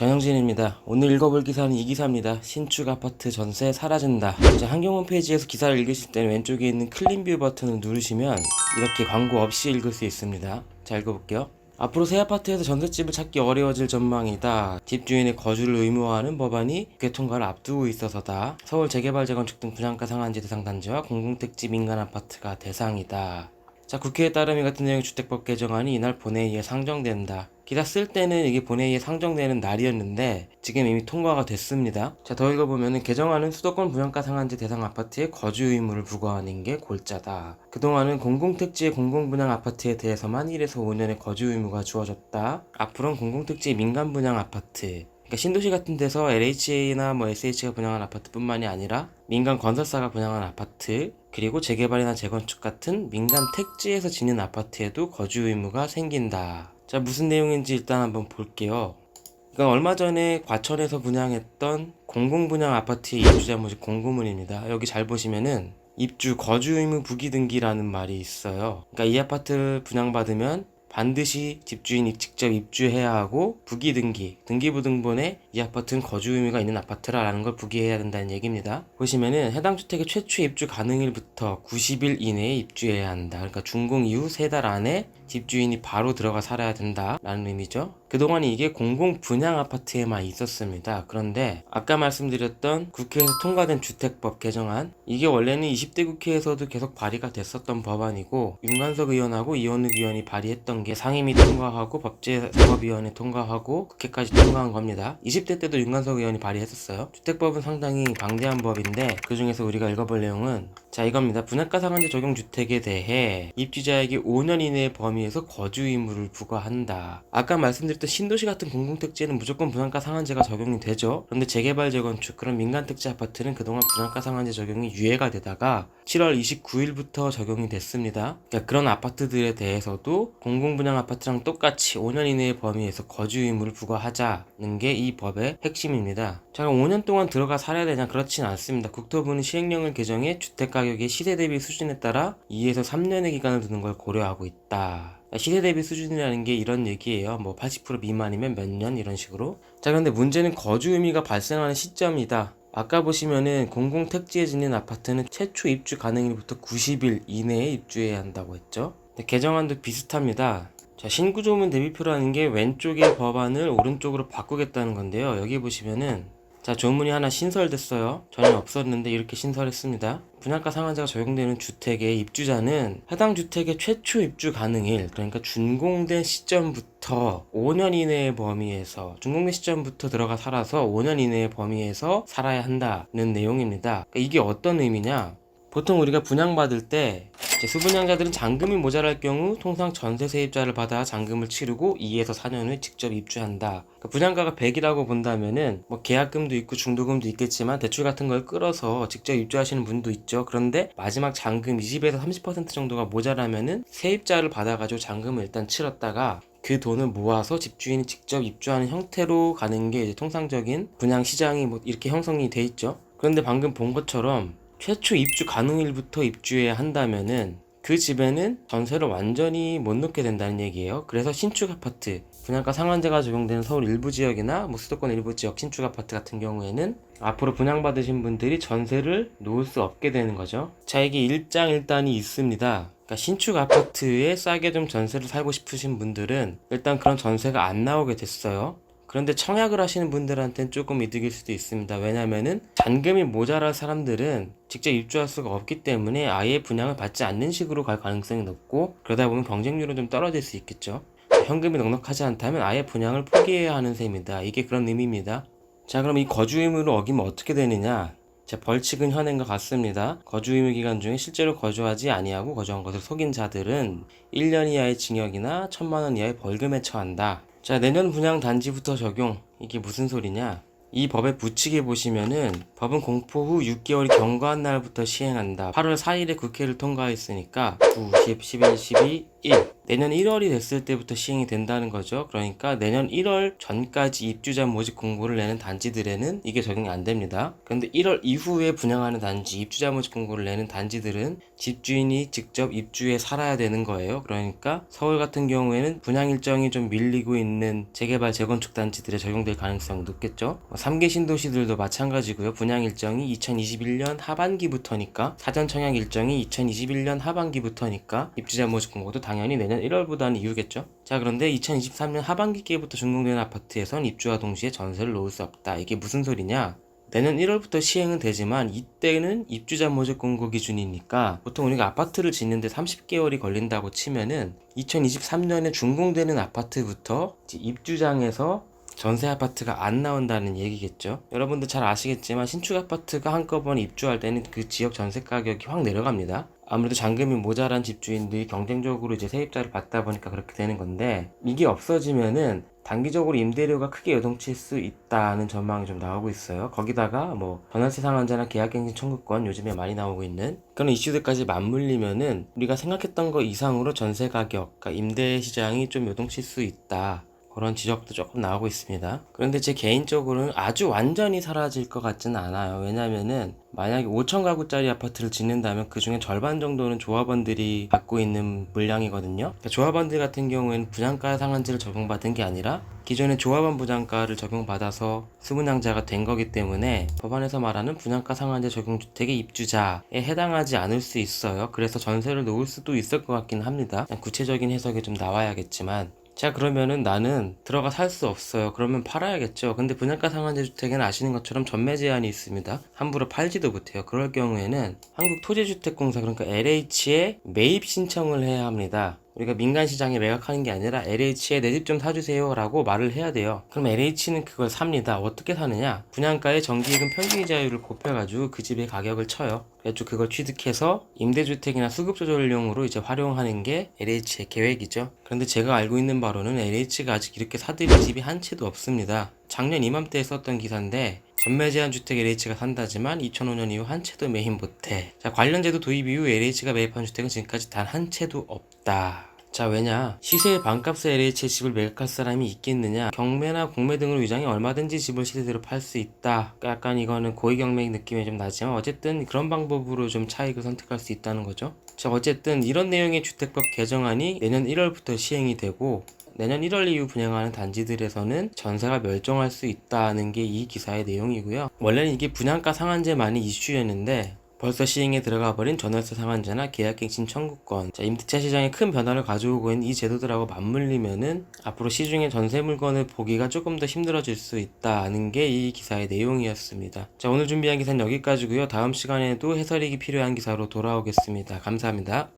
전형진입니다. 오늘 읽어볼 기사는 이 기사입니다. 신축 아파트 전세 사라진다. 한경 홈페이지에서 기사를 읽으실 때는 왼쪽에 있는 클린뷰 버튼을 누르시면 이렇게 광고 없이 읽을 수 있습니다. 자, 읽어볼게요. 앞으로 새 아파트에서 전셋집을 찾기 어려워질 전망이다. 집주인의 거주를 의무화하는 법안이 국회 통과를 앞두고 있어서다. 서울 재개발 재건축 등 분양가 상한제 대상 단지와 공공택지 민간 아파트가 대상이다. 자, 국회에 따르면 이 같은 내용의 주택법 개정안이 이날 본회의에 상정된다. 기사 쓸 때는 이게 본회의에 상정되는 날이었는데 지금 이미 통과가 됐습니다. 자, 더 읽어보면 개정안은 수도권 분양가 상한제 대상 아파트의 거주 의무를 부과하는 게 골자다. 그동안은 공공택지의 공공분양 아파트에 대해서만 1에서 5년의 거주 의무가 주어졌다. 앞으로는 공공택지의 민간 분양 아파트, 그러니까 신도시 같은 데서 LHA나 SH가 분양한 아파트뿐만이 아니라 민간 건설사가 분양한 아파트, 그리고 재개발이나 재건축 같은 민간 택지에서 짓는 아파트에도 거주 의무가 생긴다. 자, 무슨 내용인지 일단 한번 볼게요. 그러니까 얼마 전에 과천에서 분양했던 공공분양 아파트의 입주자 모집 공고문입니다. 여기 잘 보시면은 입주 거주 의무 부기 등기라는 말이 있어요. 그러니까 이 아파트 분양받으면 반드시 집주인이 직접 입주해야 하고 부기등기, 등기부등본에 이 아파트는 거주 의무가 있는 아파트라는 걸 부기해야 된다는 얘기입니다. 보시면은 해당 주택의 최초 입주 가능일부터 90일 이내에 입주해야 한다. 그러니까 준공 이후 3달 안에 집주인이 바로 들어가 살아야 된다라는 의미죠. 그동안 이게 공공분양 아파트에만 있었습니다. 그런데 아까 말씀드렸던 국회에서 통과된 주택법 개정안, 이게 원래는 20대 국회에서도 계속 발의가 됐었던 법안이고 윤관석 의원하고 이원욱 의원이 발의했던 게 상임위 통과하고 법제사법위원회 통과하고 국회까지 통과한 겁니다. 20대 때도 윤관석 의원이 발의했었어요. 주택법은 상당히 방대한 법인데 그 중에서 우리가 읽어볼 내용은 자, 이겁니다. 분양가 상한제 적용 주택에 대해 입주자에게 5년 이내의 범위에서 거주 의무를 부과한다. 아까 말씀드렸던 신도시 같은 공공택지에는 무조건 분양가 상한제가 적용이 되죠. 그런데 재개발 재건축, 그런 민간택지 아파트는 그동안 분양가 상한제 적용이 유예가 되다가 7월 29일부터 적용이 됐습니다. 그러니까 그런 아파트들에 대해서도 공공분양 아파트랑 똑같이 5년 이내의 범위에서 거주 의무를 부과하자는 게 이 법의 핵심입니다. 자, 그럼 5년 동안 들어가 살아야 되냐? 그렇진 않습니다. 국토부는 시행령을 개정해 주택가격의 시세 대비 수준에 따라 2에서 3년의 기간을 두는 걸 고려하고 있다. 시세 대비 수준이라는 게 이런 얘기예요. 80% 미만이면 몇 년 이런 식으로. 자, 그런데 문제는 거주 의무가 발생하는 시점이다. 아까 보시면은 공공택지에 짓는 아파트는 최초 입주 가능일부터 90일 이내에 입주해야 한다고 했죠. 개정안도 비슷합니다. 자, 신구조문 대비표라는 게 왼쪽의 법안을 오른쪽으로 바꾸겠다는 건데요. 여기 보시면은 자, 조문이 하나 신설됐어요. 전혀 없었는데 이렇게 신설했습니다. 분양가 상한제가 적용되는 주택의 입주자는 해당 주택의 최초 입주 가능일, 그러니까 준공된 시점부터 5년 이내의 범위에서, 준공된 시점부터 들어가 살아서 5년 이내의 범위에서 살아야 한다는 내용입니다. 그러니까 이게 어떤 의미냐? 보통 우리가 분양받을 때 수분양자들은 잔금이 모자랄 경우 통상 전세 세입자를 받아 잔금을 치르고 2에서 4년 후에 직접 입주한다. 그러니까 분양가가 100이라고 본다면은 계약금도 있고 중도금도 있겠지만 대출 같은 걸 끌어서 직접 입주하시는 분도 있죠. 그런데 마지막 잔금 20에서 30% 정도가 모자라면은 세입자를 받아가지고 잔금을 일단 치렀다가 그 돈을 모아서 집주인이 직접 입주하는 형태로 가는 게 이제 통상적인 분양 시장이 이렇게 형성이 돼 있죠. 그런데 방금 본 것처럼 최초 입주 가능일부터 입주해야 한다면은 그 집에는 전세를 완전히 못 놓게 된다는 얘기예요. 그래서 신축 아파트, 분양가 상한제가 적용되는 서울 일부 지역이나 수도권 일부 지역 신축 아파트 같은 경우에는 앞으로 분양받으신 분들이 전세를 놓을 수 없게 되는 거죠. 자, 이게 일장일단이 있습니다. 그러니까 신축 아파트에 싸게 좀 전세를 살고 싶으신 분들은 일단 그런 전세가 안 나오게 됐어요. 그런데 청약을 하시는 분들한테는 조금 이득일 수도 있습니다. 왜냐면은 잔금이 모자랄 사람들은 직접 입주할 수가 없기 때문에 아예 분양을 받지 않는 식으로 갈 가능성이 높고, 그러다 보면 경쟁률은 좀 떨어질 수 있겠죠. 현금이 넉넉하지 않다면 아예 분양을 포기해야 하는 셈입니다. 이게 그런 의미입니다. 자, 그럼 이 거주 의무를 어기면 어떻게 되느냐? 자, 벌칙은 현행과 같습니다. 거주 의무 기간 중에 실제로 거주하지 아니하고 거주한 것을 속인 자들은 1년 이하의 징역이나 1,000만 원 이하의 벌금에 처한다. 자, 내년 분양 단지부터 적용. 이게 무슨 소리냐? 이 법의 부칙에 보시면은 법은 공포 후 6개월이 경과한 날부터 시행한다. 8월 4일에 국회를 통과했으니까 9, 10, 11, 12, 1 내년 1월이 됐을 때부터 시행이 된다는 거죠. 그러니까 내년 1월 전까지 입주자 모집 공고를 내는 단지들에는 이게 적용이 안 됩니다. 그런데 1월 이후에 분양하는 단지, 입주자 모집 공고를 내는 단지들은 집주인이 직접 입주해 살아야 되는 거예요. 그러니까 서울 같은 경우에는 분양 일정이 좀 밀리고 있는 재개발 재건축 단지들에 적용될 가능성이 높겠죠. 3개 신도시들도 마찬가지고요. 분양 일정이 2021년 하반기부터니까, 사전 청약 일정이 2021년 하반기부터니까 입주자 모집 공고도 당연히 내년 1월보다는 이후겠죠. 자, 그런데 2023년 하반기께부터 준공되는 아파트에선 입주와 동시에 전세를 놓을 수 없다. 이게 무슨 소리냐? 내년 1월부터 시행은 되지만 이때는 입주자 모집 공고 기준이니까 보통 우리가 아파트를 짓는데 30개월이 걸린다고 치면은 2023년에 준공되는 아파트부터 입주장에서 전세 아파트가 안 나온다는 얘기겠죠. 여러분들 잘 아시겠지만 신축 아파트가 한꺼번에 입주할 때는 그 지역 전세 가격이 확 내려갑니다. 아무래도 잔금이 모자란 집주인들이 경쟁적으로 이제 세입자를 받다 보니까 그렇게 되는 건데, 이게 없어지면은 단기적으로 임대료가 크게 요동칠 수 있다는 전망이 좀 나오고 있어요. 거기다가 뭐 전월세 상한제나 계약갱신 청구권 요즘에 많이 나오고 있는 그런 이슈들까지 맞물리면은 우리가 생각했던 거 이상으로 전세 가격, 그러니까 임대 시장이 좀 요동칠 수 있다, 그런 지적도 조금 나오고 있습니다. 그런데 제 개인적으로는 아주 완전히 사라질 것 같지는 않아요. 왜냐면은 만약에 5천 가구짜리 아파트를 짓는다면 그 중에 절반 정도는 조합원들이 갖고 있는 물량이거든요. 그러니까 조합원들 같은 경우에는 분양가 상한제를 적용받은 게 아니라 기존의 조합원 분양가를 적용받아서 수분양자가 된 거기 때문에 법안에서 말하는 분양가 상한제 적용 주택의 입주자에 해당하지 않을 수 있어요. 그래서 전세를 놓을 수도 있을 것 같긴 합니다. 구체적인 해석이 좀 나와야겠지만, 자, 그러면은 나는 들어가 살 수 없어요. 그러면 팔아야겠죠. 근데 분양가 상한제 주택에는 아시는 것처럼 전매 제한이 있습니다. 함부로 팔지도 못해요. 그럴 경우에는 한국토지주택공사, 그러니까 LH에 매입 신청을 해야 합니다. 우리가 민간 시장에 매각하는 게 아니라 LH에 내 집 좀 사주세요 라고 말을 해야 돼요. 그럼 LH는 그걸 삽니다. 어떻게 사느냐? 분양가의 정기예금 평균이자율을 곱해가지고 그 집의 가격을 쳐요. 그래서 그걸 취득해서 임대주택이나 수급조절용으로 이제 활용하는 게 LH의 계획이죠. 그런데 제가 알고 있는 바로는 LH가 아직 이렇게 사들인 집이 한 채도 없습니다. 작년 이맘때에 썼던 기사인데, 전매 제한 주택 LH가 산다지만 2005년 이후 한 채도 매입 못해. 자, 관련 제도 도입 이후 LH가 매입한 주택은 지금까지 단 한 채도 없다. 자, 왜냐? 시세의 반값에 LH의 집을 매각할 사람이 있겠느냐? 경매나 공매 등으로 위장해 얼마든지 집을 시세대로 팔 수 있다. 약간 이거는 고의경매 느낌이 좀 나지만 어쨌든 그런 방법으로 좀 차익을 선택할 수 있다는 거죠. 자, 어쨌든 이런 내용의 주택법 개정안이 내년 1월부터 시행이 되고, 내년 1월 이후 분양하는 단지들에서는 전세가 멸종할 수 있다는 게 이 기사의 내용이고요. 원래는 이게 분양가 상한제만이 이슈였는데 벌써 시행에 들어가 버린 전월세 상한제나 계약갱신 청구권, 자, 임대차 시장에 큰 변화를 가져오고 있는 이 제도들하고 맞물리면은 앞으로 시중에 전세 물건을 보기가 조금 더 힘들어질 수 있다는 게 이 기사의 내용이었습니다. 자, 오늘 준비한 기사는 여기까지고요. 다음 시간에도 해설이 필요한 기사로 돌아오겠습니다. 감사합니다.